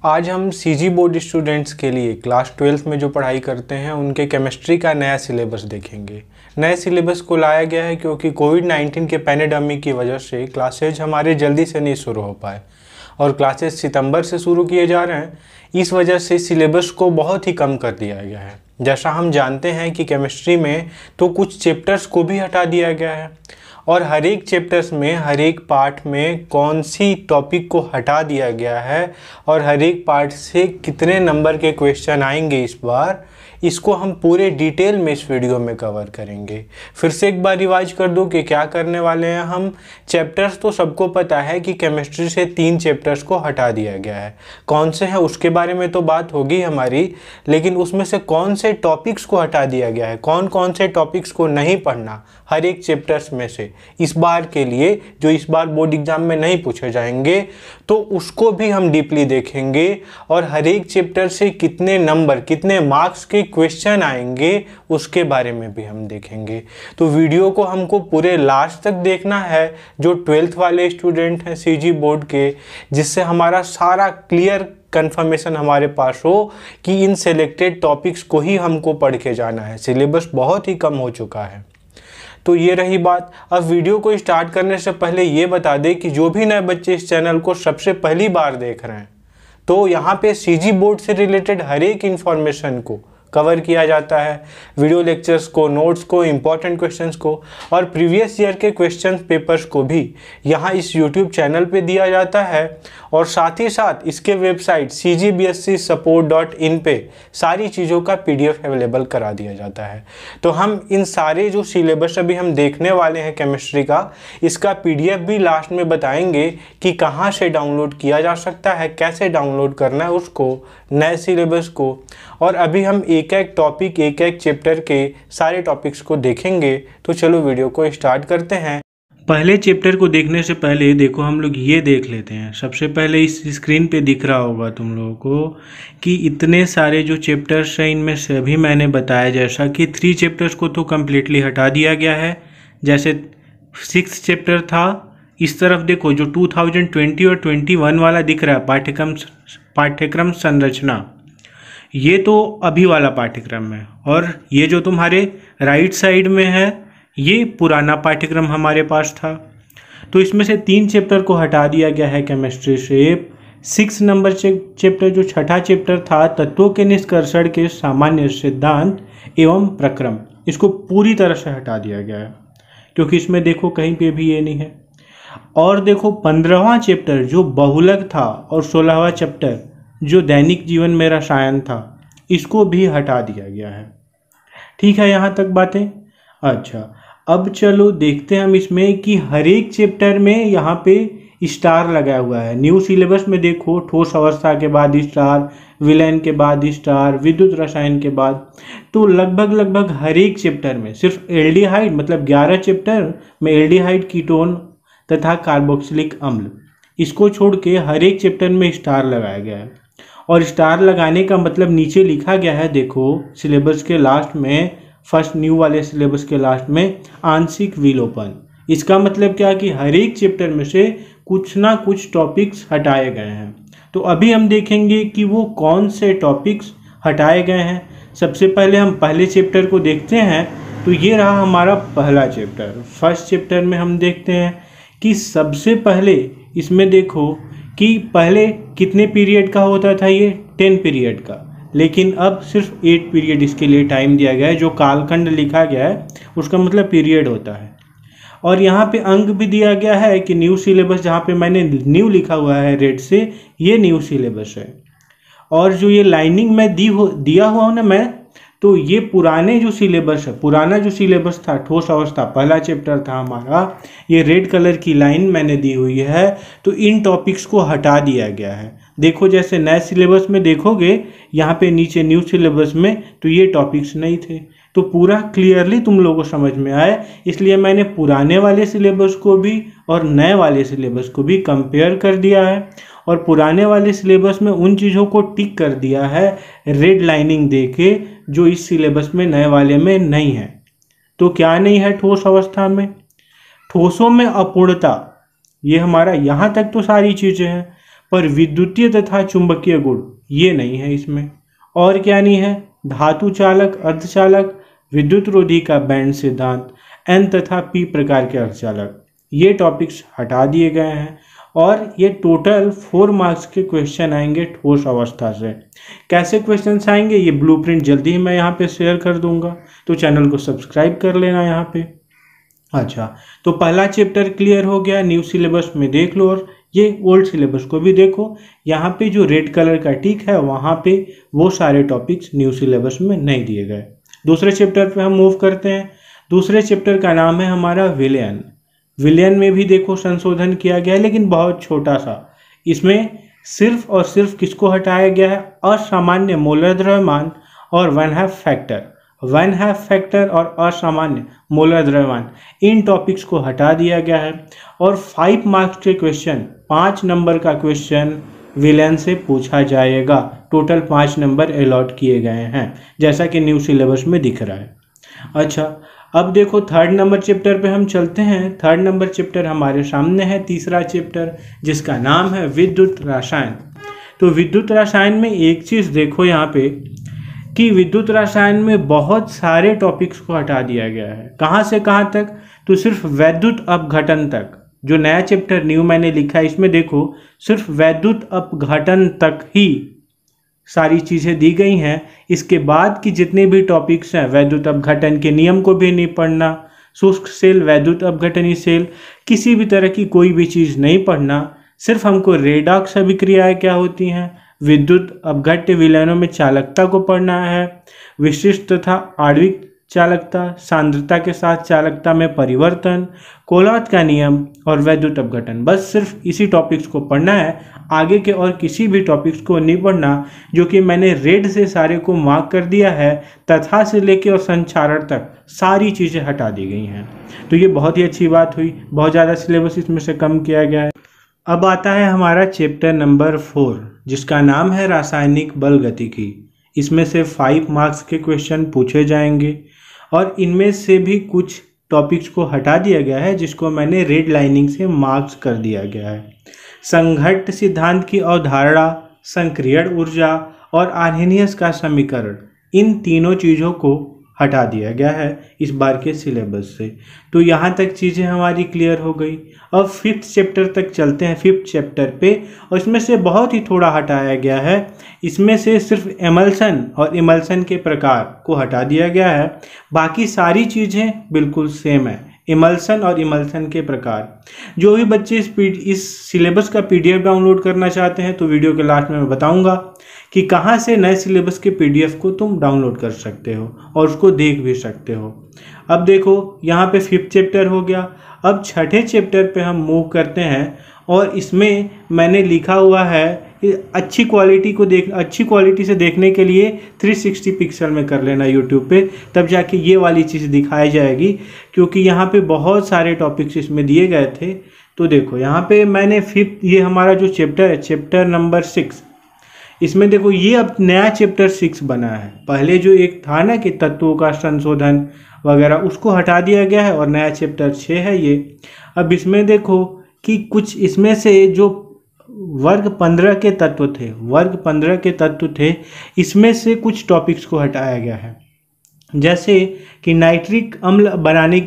आज हम CG board students के लिए क्लास 12th में जो पढ़ाई करते हैं उनके केमिस्ट्री का नया सिलेबस देखेंगे। नए सिलेबस को लाया गया है क्योंकि कोविड-19 के पैंडेमिक की वजह से क्लासेज हमारे जल्दी से नहीं शुरू हो पाए और क्लासेज सितंबर से शुरू किए जा रहे हैं। इस वजह से सिलेबस को बहुत ही कम कर दिया गया है। जैसा हम जानते हैं कि केमिस्ट्री में तो कुछ चैप्टर्स को भी हटा दिया गया है और हर एक चैप्टर्स में हर एक पार्ट में कौन सी टॉपिक को हटा दिया गया है और हर एक पार्ट से कितने नंबर के क्वेश्चन आएंगे इस बार, इसको हम पूरे डिटेल में इस वीडियो में कवर करेंगे। फिर से एक बार रिवाइज कर दूं कि क्या करने वाले हैं हम। चैप्टर्स तो सबको पता है कि केमिस्ट्री से 3 चैप्टर्स को हटा दिया गया है। कौन से हैं उसके बारे में तो बात होगी हमारी, लेकिन उसमें से कौन से टॉपिक्स को हटा दिया गया है, कौन कौन से टॉपिक्स को नहीं पढ़ना हर एक चैप्टर्स में से इस बार के लिए, जो इस बार बोर्ड एग्जाम में नहीं पूछे जाएंगे, तो उसको भी हम डीपली देखेंगे और हर एक चैप्टर से कितने नंबर, कितने मार्क्स के क्वेश्चन आएंगे उसके बारे में भी हम देखेंगे। तो वीडियो को हमको पूरे लास्ट तक देखना है, जो 12th वाले स्टूडेंट हैं सीजी बोर्ड के, जिससे हमारा सारा क्लियर कंफर्मेशन हमारे पास हो कि इन सेलेक्टेड टॉपिक्स को ही हमको पढ़ के जाना है। सिलेबस बहुत ही कम हो चुका है। तो ये रही बात। अब वीडियो को स्टार्ट करने से पहले ये बता दें कि जो भी नए बच्चे इस चैनल को सबसे पहली बार देख रहे हैं, तो यहाँ पे सीजी बोर्ड से रिलेटेड हर एक इन्फॉर्मेशन को कवर किया जाता है। वीडियो लेक्चर्स को, नोट्स को, इम्पॉर्टेंट क्वेश्चंस को और प्रीवियस ईयर के क्वेश्चन पेपर्स को भी यहाँ इस यूट्यूब चैनल पे दिया जाता है। और साथ ही साथ इसके वेबसाइट cgbscsupport.in पे सारी चीज़ों का PDF अवेलेबल करा दिया जाता है। तो हम इन सारे जो सिलेबस अभी हम देखने वाले हैं केमिस्ट्री का, इसका PDF भी लास्ट में बताएंगे कि कहाँ से डाउनलोड किया जा सकता है, कैसे डाउनलोड करना है उसको, नए सिलेबस को। और अभी हम एक एक टॉपिक, एक एक चैप्टर के सारे टॉपिक्स को देखेंगे। तो चलो वीडियो को स्टार्ट करते हैं। पहले चैप्टर को देखने से पहले देखो हम लोग ये देख लेते हैं। सबसे पहले इस स्क्रीन पे दिख रहा होगा तुम लोगों को कि इतने सारे जो चैप्टर्स हैं, इनमें से अभी मैंने बताया जैसा कि 3 चैप्टर्स को तो कम्प्लीटली हटा दिया गया है। जैसे 6th चैप्टर था, इस तरफ देखो जो 2020 और 21 वाला दिख रहा है पाठ्यक्रम संरचना, ये तो अभी वाला पाठ्यक्रम है। और ये जो तुम्हारे राइट साइड में है, ये पुराना पाठ्यक्रम हमारे पास था। तो इसमें से 3 चैप्टर को हटा दिया गया है केमिस्ट्री से। 6 नंबर चैप्टर जो छठा चैप्टर था, तत्वों के निष्कर्षण के सामान्य सिद्धांत एवं प्रक्रम, इसको पूरी तरह से हटा दिया गया है क्योंकि इसमें देखो कहीं पे भी ये नहीं है। और देखो 15वां चैप्टर जो बहुलक था और 16वां चैप्टर जो दैनिक जीवन में रसायन था, इसको भी हटा दिया गया है। ठीक है, यहाँ तक बातें। अच्छा, अब चलो देखते हैं हम इसमें कि हर एक चैप्टर में यहाँ पे स्टार लगाया हुआ है। न्यू सिलेबस में देखो ठोस अवस्था के बाद स्टार, विलयन के बाद स्टार, विद्युत रसायन के बाद, तो लगभग हर एक चैप्टर में सिर्फ एल्डिहाइड, मतलब 11 चैप्टर में एल्डिहाइड, कीटोन तथा कार्बोक्सिलिक अम्ल, इसको छोड़ के हर एक चैप्टर में स्टार लगाया गया है। और स्टार लगाने का मतलब नीचे लिखा गया है, देखो सिलेबस के लास्ट में, फर्स्ट न्यू वाले सिलेबस के लास्ट में, आंशिक विलोपन। इसका मतलब क्या कि हर एक चैप्टर में से कुछ ना कुछ टॉपिक्स हटाए गए हैं। तो अभी हम देखेंगे कि वो कौन से टॉपिक्स हटाए गए हैं। सबसे पहले हम पहले चैप्टर को देखते हैं। तो ये रहा हमारा पहला चैप्टर। फर्स्ट चैप्टर में हम देखते हैं कि सबसे पहले इसमें देखो कि पहले कितने पीरियड का होता था, ये 10 पीरियड का, लेकिन अब सिर्फ 8 पीरियड इसके लिए टाइम दिया गया है। जो कालखंड लिखा गया है उसका मतलब पीरियड होता है। और यहाँ पे अंक भी दिया गया है कि न्यू सिलेबस, जहाँ पे मैंने न्यू लिखा हुआ है रेड से, ये न्यू सिलेबस है। और जो ये लाइनिंग में दिया हुआ हूँ ना मैं, तो ये पुराने जो सिलेबस है, पुराना जो सिलेबस था, ठोस अवस्था पहला चैप्टर था हमारा, ये रेड कलर की लाइन मैंने दी हुई है। तो इन टॉपिक्स को हटा दिया गया है। देखो जैसे नए सिलेबस में देखोगे यहाँ पे नीचे न्यू सिलेबस में, तो ये टॉपिक्स नहीं थे। तो पूरा क्लियरली तुम लोगों को समझ में आए, इसलिए मैंने पुराने वाले सिलेबस को भी और नए वाले सिलेबस को भी कंपेयर कर दिया है। और पुराने वाले सिलेबस में उन चीज़ों को टिक कर दिया है रेड लाइनिंग दे के, जो इस सिलेबस में नए वाले में नहीं है। तो क्या नहीं है ठोस अवस्था में? ठोसों में अपूर्णता, ये हमारा यहाँ तक तो सारी चीज़ें हैं। पर विद्युतीय तथा चुंबकीय गुण ये नहीं है इसमें। और क्या नहीं है? धातु चालक, अर्धचालक, विद्युत रोधी का बैंड सिद्धांत, एन तथा पी प्रकार के अर्धचालक, ये टॉपिक्स हटा दिए गए हैं। और ये टोटल 4 मार्क्स के क्वेश्चन आएंगे ठोस अवस्था से। कैसे क्वेश्चंस आएंगे ये ब्लूप्रिंट जल्दी ही मैं यहाँ पे शेयर कर दूंगा, तो चैनल को सब्सक्राइब कर लेना यहाँ पे। अच्छा, तो पहला चैप्टर क्लियर हो गया, न्यू सिलेबस में देख लो, और ये ओल्ड सिलेबस को भी देखो। यहाँ पे जो रेड कलर का टिक है वहाँ पे वो सारे टॉपिक्स न्यू सिलेबस में नहीं दिए गए। दूसरे चैप्टर पे हम मूव करते हैं। दूसरे चैप्टर का नाम है हमारा विलयन। विलयन में भी देखो संशोधन किया गया है, लेकिन बहुत छोटा सा। इसमें सिर्फ और सिर्फ किसको हटाया गया है? असामान्य मोलर द्रव्यमान और one half factor. One half factor और असामान्य मोलर द्रव्यमान, इन टॉपिक्स को हटा दिया गया है। और 5 मार्क्स के क्वेश्चन, 5 नंबर का क्वेश्चन विलयन से पूछा जाएगा। टोटल 5 नंबर अलॉट किए गए हैं, जैसा कि न्यू सिलेबस में दिख रहा है। अच्छा, अब देखो थर्ड नंबर चैप्टर पे हम चलते हैं। थर्ड नंबर चैप्टर हमारे सामने है, तीसरा चैप्टर, जिसका नाम है विद्युत रसायन। तो विद्युत रसायन में एक चीज़ देखो यहाँ पे कि विद्युत रसायन में बहुत सारे टॉपिक्स को हटा दिया गया है। कहाँ से कहाँ तक? तो सिर्फ वैद्युत अपघटन तक। जो नया चैप्टर न्यू मैंने लिखा है इसमें देखो सिर्फ वैद्युत अपघटन तक ही सारी चीज़ें दी गई हैं। इसके बाद की जितने भी टॉपिक्स हैं, वैद्युत अपघटन के नियम को भी नहीं पढ़ना, शुष्क सेल, वैद्युत अपघटनी सेल, किसी भी तरह की कोई भी चीज़ नहीं पढ़ना। सिर्फ हमको रेडॉक्स अभिक्रियाएं क्या होती हैं, विद्युत अपघट्य विलयनों में चालकता को पढ़ना है, विशिष्ट तथा आणविक चालकता, सांद्रता के साथ चालकता में परिवर्तन, कोलॉथ का नियम और वैद्युत अपघटन। बस सिर्फ इसी टॉपिक्स को पढ़ना है, आगे के और किसी भी टॉपिक्स को नहीं पढ़ना, जो कि मैंने रेड से सारे को मार्क कर दिया है। तथा से लेके और संचारण तक सारी चीज़ें हटा दी गई हैं। तो ये बहुत ही अच्छी बात हुई, बहुत ज़्यादा सिलेबस इसमें से कम किया गया है। अब आता है हमारा चैप्टर नंबर 4, जिसका नाम है रासायनिक बल गतिकी। इसमें से 5 मार्क्स के क्वेश्चन पूछे जाएंगे और इनमें से भी कुछ टॉपिक्स को हटा दिया गया है, जिसको मैंने रेड लाइनिंग से मार्क्स कर दिया गया है। संघट्ट सिद्धांत की अवधारणा, संक्रियण ऊर्जा और आर्हेनियस का समीकरण, इन तीनों चीज़ों को हटा दिया गया है इस बार के सिलेबस से। तो यहाँ तक चीज़ें हमारी क्लियर हो गई। अब 5th चैप्टर तक चलते हैं। 5th चैप्टर पे, और इसमें से बहुत ही थोड़ा हटाया गया है। इसमें से सिर्फ इमल्सन और इमल्सन के प्रकार को हटा दिया गया है, बाकी सारी चीज़ें बिल्कुल सेम है। इमल्सन और इमल्सन के प्रकार। जो भी बच्चे इस सिलेबस का PDF डाउनलोड करना चाहते हैं, तो वीडियो के लास्ट में मैं बताऊंगा कि कहाँ से नए सिलेबस के PDF को तुम डाउनलोड कर सकते हो और उसको देख भी सकते हो। अब देखो यहाँ पे 5th चैप्टर हो गया। अब 6ठे चैप्टर पे हम मूव करते हैं, और इसमें मैंने लिखा हुआ है कि अच्छी क्वालिटी से देखने के लिए 360 पिक्सल में कर लेना यूट्यूब पे, तब जाके ये वाली चीज़ दिखाई जाएगी, क्योंकि यहाँ पे बहुत सारे टॉपिक्स इसमें दिए गए थे। तो देखो यहाँ पे मैंने 5th, ये हमारा जो चैप्टर है, चैप्टर नंबर 6, इसमें देखो ये अब नया चैप्टर 6 बना है। पहले जो एक था ना कि तत्वों का संशोधन वगैरह, उसको हटा दिया गया है और नया चैप्टर 6 है ये। अब इसमें देखो कि कुछ इसमें से जो वर्ग 15 के तत्व थे, इसमें से कुछ टॉपिक्स को हटाया गया है। जैसे कि नाइट्रिक अम्ल बनाने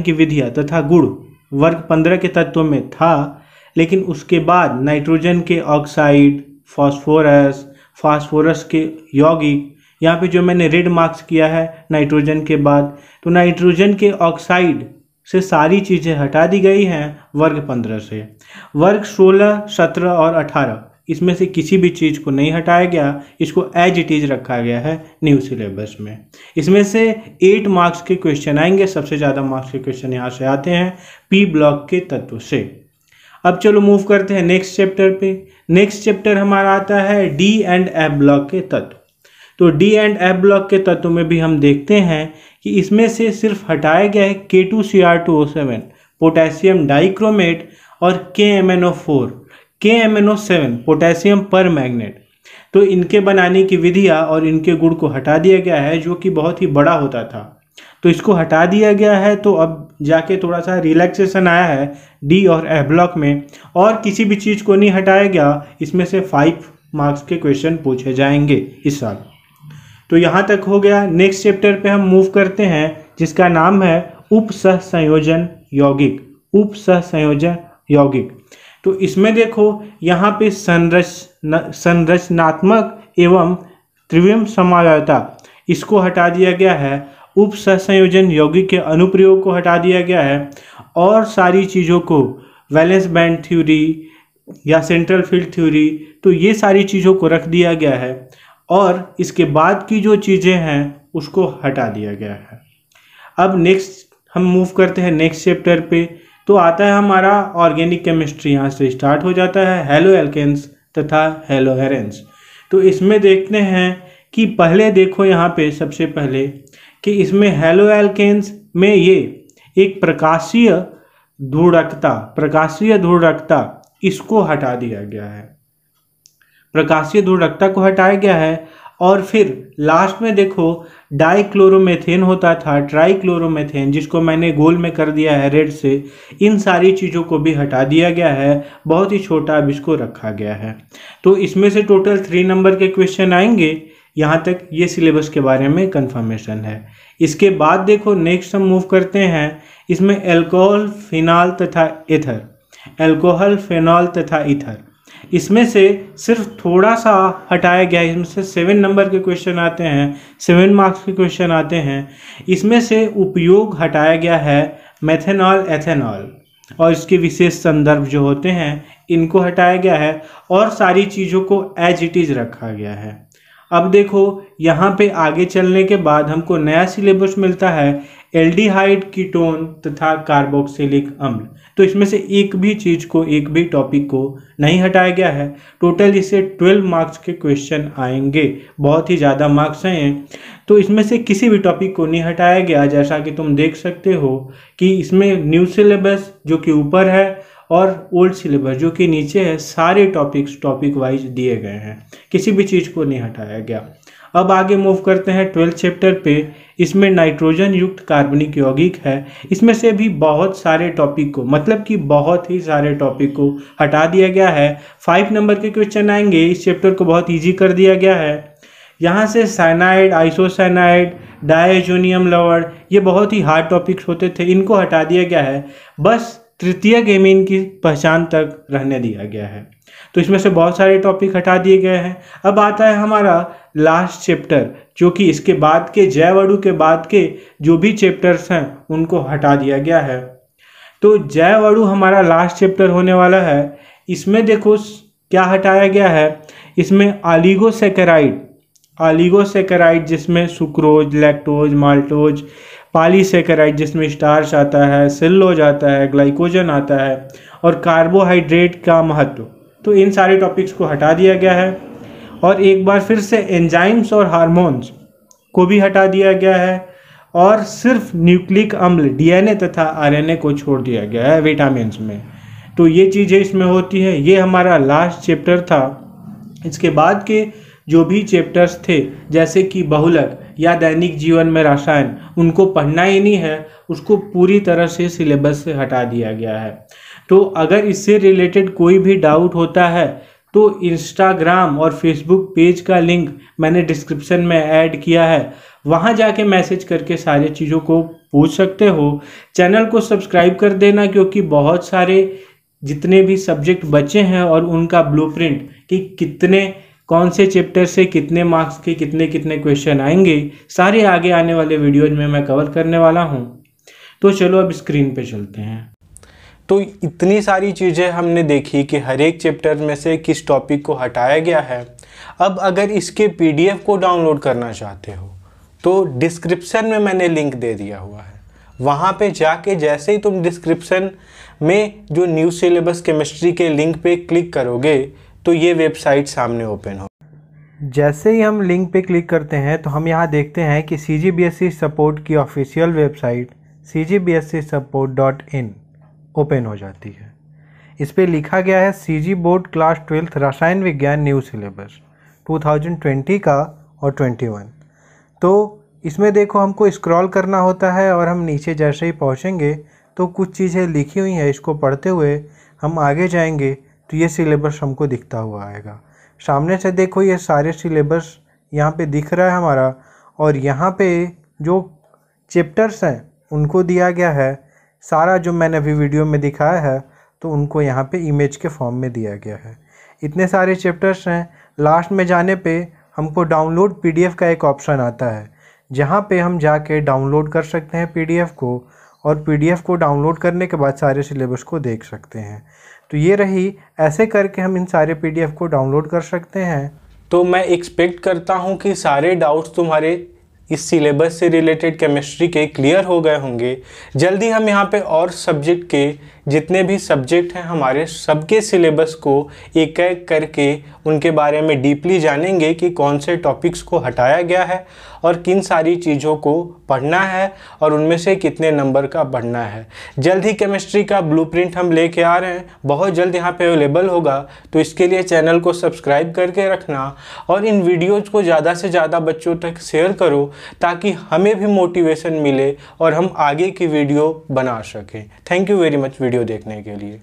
की विधियाँ तथा गुण वर्ग 15 के तत्वों में था, लेकिन उसके बाद नाइट्रोजन के ऑक्साइड, फास्फोरस के यौगिक, यहाँ पे जो मैंने रेड मार्क्स किया है नाइट्रोजन के बाद, तो नाइट्रोजन के ऑक्साइड से सारी चीज़ें हटा दी गई हैं वर्ग 15 से। वर्ग 16, 17 और 18, इसमें से किसी भी चीज़ को नहीं हटाया गया, इसको एज इट इज़ रखा गया है न्यू सिलेबस में। इसमें से 8 मार्क्स के क्वेश्चन आएंगे। सबसे ज़्यादा मार्क्स के क्वेश्चन यहाँ से आते हैं P ब्लॉक के तत्व से। अब चलो मूव करते हैं नेक्स्ट चैप्टर पे। नेक्स्ट चैप्टर हमारा आता है D एंड F ब्लॉक के तत्व। तो D एंड F ब्लॉक के तत्व में भी हम देखते हैं कि इसमें से सिर्फ हटाया गया है K2Cr2O7, पोटेशियम डाइक्रोमेट, और KMnO7, पोटेशियम पर मैग्नेट। तो इनके बनाने की विधियाँ और इनके गुण को हटा दिया गया है, जो कि बहुत ही बड़ा होता था। तो इसको हटा दिया गया है। तो अब जाके थोड़ा सा रिलैक्सेशन आया है डी और एफ ब्लॉक में, और किसी भी चीज़ को नहीं हटाया गया। इसमें से 5 मार्क्स के क्वेश्चन पूछे जाएंगे इस साल। तो यहाँ तक हो गया। नेक्स्ट चैप्टर पे हम मूव करते हैं जिसका नाम है उपसहसंयोजन यौगिक। उपसहसंयोजन यौगिक। तो इसमें देखो यहाँ पे संरचनात्मक एवं त्रिविम समवायता इसको हटा दिया गया है। उपसहसंयोजन यौगिक के अनुप्रयोग को हटा दिया गया है, और सारी चीज़ों को वैलेंस बैंड थ्योरी या सेंट्रल फील्ड थ्योरी, तो ये सारी चीज़ों को रख दिया गया है, और इसके बाद की जो चीज़ें हैं उसको हटा दिया गया है। अब नेक्स्ट हम मूव करते हैं नेक्स्ट चैप्टर पे। तो आता है हमारा ऑर्गेनिक केमिस्ट्री। यहाँ से स्टार्ट हो जाता है हेलो एल्केन्स तथा हेलो हेरेंस। तो इसमें देखते हैं कि पहले देखो यहाँ पे सबसे पहले कि इसमें हेलो एल्केन्स में ये एक प्रकाशीय ध्रुवकता इसको हटा दिया गया है। प्रकाशीय ध्रुवकता को हटाया गया है, और फिर लास्ट में देखो डाइक्लोरोमेथेन होता था, ट्राइक्लोरोमेथेन, जिसको मैंने गोल में कर दिया है रेड से। इन सारी चीज़ों को भी हटा दिया गया है, बहुत ही छोटा अब इसको रखा गया है। तो इसमें से टोटल 3 नंबर के क्वेश्चन आएंगे। यहाँ तक ये सिलेबस के बारे में कंफर्मेशन है। इसके बाद देखो नेक्स्ट हम मूव करते हैं। इसमें अल्कोहल, फिनॉल तथा ईथर। अल्कोहल, फिनॉल तथा ईथर, इसमें से सिर्फ थोड़ा सा हटाया गया है। इसमें से 7 नंबर के क्वेश्चन आते हैं, 7 मार्क्स के क्वेश्चन आते हैं। इसमें से उपयोग हटाया गया है मेथेनॉल, एथेनॉल, और इसके विशेष संदर्भ जो होते हैं इनको हटाया गया है, और सारी चीज़ों को एज इट इज़ रखा गया है। अब देखो यहाँ पे आगे चलने के बाद हमको नया सिलेबस मिलता है एल्डिहाइड, कीटोन तथा कार्बोक्सिलिक अम्ल। तो इसमें से एक भी चीज़ को, एक भी टॉपिक को नहीं हटाया गया है। टोटल इससे 12 मार्क्स के क्वेश्चन आएंगे, बहुत ही ज़्यादा मार्क्स हैं। तो इसमें से किसी भी टॉपिक को नहीं हटाया गया, जैसा कि तुम देख सकते हो कि इसमें न्यू सिलेबस जो कि ऊपर है और ओल्ड सिलेबस जो कि नीचे है, सारे टॉपिक वाइज दिए गए हैं, किसी भी चीज़ को नहीं हटाया गया। अब आगे मूव करते हैं 12th चैप्टर पे। इसमें नाइट्रोजन युक्त कार्बनिक यौगिक है। इसमें से भी बहुत सारे टॉपिक को, मतलब कि बहुत ही सारे टॉपिक को हटा दिया गया है। 5 नंबर के क्वेश्चन आएंगे। इस चैप्टर को बहुत ईजी कर दिया गया है। यहाँ से साइनाइड, आइसोसाइनाइड, डायजोनियम लवण, ये बहुत ही हार्ड टॉपिक्स होते थे, इनको हटा दिया गया है। बस तृतीयक एमीन की पहचान तक रहने दिया गया है। तो इसमें से बहुत सारे टॉपिक हटा दिए गए हैं। अब आता है हमारा लास्ट चैप्टर, जो कि इसके बाद के जैव अणु के बाद के जो भी चैप्टर्स हैं उनको हटा दिया गया है। तो जैव अणु हमारा लास्ट चैप्टर होने वाला है। इसमें देखो क्या हटाया गया है। इसमें ऑलिगोसैकेराइड जिसमें सुक्रोज, लैक्टोज, माल्टोज, पॉलीसैकेराइड जिसमें स्टार्च आता है, सेलुलोज आता है, ग्लाइकोजन आता है, और कार्बोहाइड्रेट का महत्व। तो इन सारे टॉपिक्स को हटा दिया गया है। और एक बार फिर से एंजाइम्स और हार्मोन्स को भी हटा दिया गया है, और सिर्फ न्यूक्लिक अम्ल, डीएनए तथा आरएनए को छोड़ दिया गया है विटामिन्स में। तो ये चीज़ें इसमें होती है। ये हमारा लास्ट चैप्टर था। इसके बाद के जो भी चैप्टर्स थे, जैसे कि बहुलक या दैनिक जीवन में रसायन, उनको पढ़ना ही नहीं है, उसको पूरी तरह से सिलेबस से हटा दिया गया है। तो अगर इससे रिलेटेड कोई भी डाउट होता है तो इंस्टाग्राम और फेसबुक पेज का लिंक मैंने डिस्क्रिप्शन में ऐड किया है, वहाँ जाके मैसेज करके सारी चीज़ों को पूछ सकते हो। चैनल को सब्सक्राइब कर देना, क्योंकि बहुत सारे जितने भी सब्जेक्ट बचे हैं और उनका ब्लूप्रिंट कि कितने, कौन से चैप्टर से कितने मार्क्स के कितने कितने क्वेश्चन आएंगे, सारे आगे आने वाले वीडियोज में मैं कवर करने वाला हूँ। तो चलो अब स्क्रीन पे चलते हैं। तो इतनी सारी चीज़ें हमने देखी कि हर एक चैप्टर में से किस टॉपिक को हटाया गया है। अब अगर इसके पीडीएफ को डाउनलोड करना चाहते हो तो डिस्क्रिप्शन में मैंने लिंक दे दिया हुआ है। वहाँ पे जाके जैसे ही तुम डिस्क्रिप्शन में जो न्यू सिलेबस केमिस्ट्री के लिंक पे क्लिक करोगे तो ये वेबसाइट सामने ओपन हो। जैसे ही हम लिंक पे क्लिक करते हैं तो हम यहाँ देखते हैं कि CGBSE सपोर्ट की ऑफिशियल वेबसाइट cgbscsupport.in ओपन हो जाती है। इस पे लिखा गया है CG बोर्ड क्लास 12th रसायन विज्ञान न्यू सिलेबस 2020 का और 21। तो इसमें देखो हमको स्क्रॉल करना होता है और हम नीचे जैसे ही पहुँचेंगे तो कुछ चीज़ें लिखी हुई हैं, इसको पढ़ते हुए हम आगे जाएंगे तो ये सिलेबस हमको दिखता हुआ आएगा। सामने से देखो ये सारे सिलेबस यहाँ पे दिख रहा है हमारा, और यहाँ पे जो चैप्टर्स हैं उनको दिया गया है। सारा जो मैंने अभी वीडियो में दिखाया है तो उनको यहाँ पे इमेज के फॉर्म में दिया गया है। इतने सारे चैप्टर्स हैं। लास्ट में जाने पे हमको डाउनलोड पीडीएफ का एक ऑप्शन आता है, जहाँ पे हम जाके डाउनलोड कर सकते हैं पीडीएफ को, और पीडीएफ को डाउनलोड करने के बाद सारे सिलेबस को देख सकते हैं। तो ये रही, ऐसे करके हम इन सारे पीडीएफ को डाउनलोड कर सकते हैं। तो मैं एक्सपेक्ट करता हूँ कि सारे डाउट्स तुम्हारे इस सिलेबस से रिलेटेड केमिस्ट्री के क्लियर हो गए होंगे। जल्दी हम यहाँ पे और सब्जेक्ट के जितने भी सब्जेक्ट हैं हमारे सबके सिलेबस को एक एक करके उनके बारे में डीपली जानेंगे कि कौन से टॉपिक्स को हटाया गया है और किन सारी चीज़ों को पढ़ना है और उनमें से कितने नंबर का पढ़ना है। जल्द ही केमिस्ट्री का ब्लूप्रिंट हम लेके आ रहे हैं, बहुत जल्द यहाँ पे अवेलेबल होगा। तो इसके लिए चैनल को सब्सक्राइब करके रखना और इन वीडियोज़ को ज़्यादा से ज़्यादा बच्चों तक शेयर करो ताकि हमें भी मोटिवेशन मिले और हम आगे की वीडियो बना सकें। Thank you very much video देखने के लिए।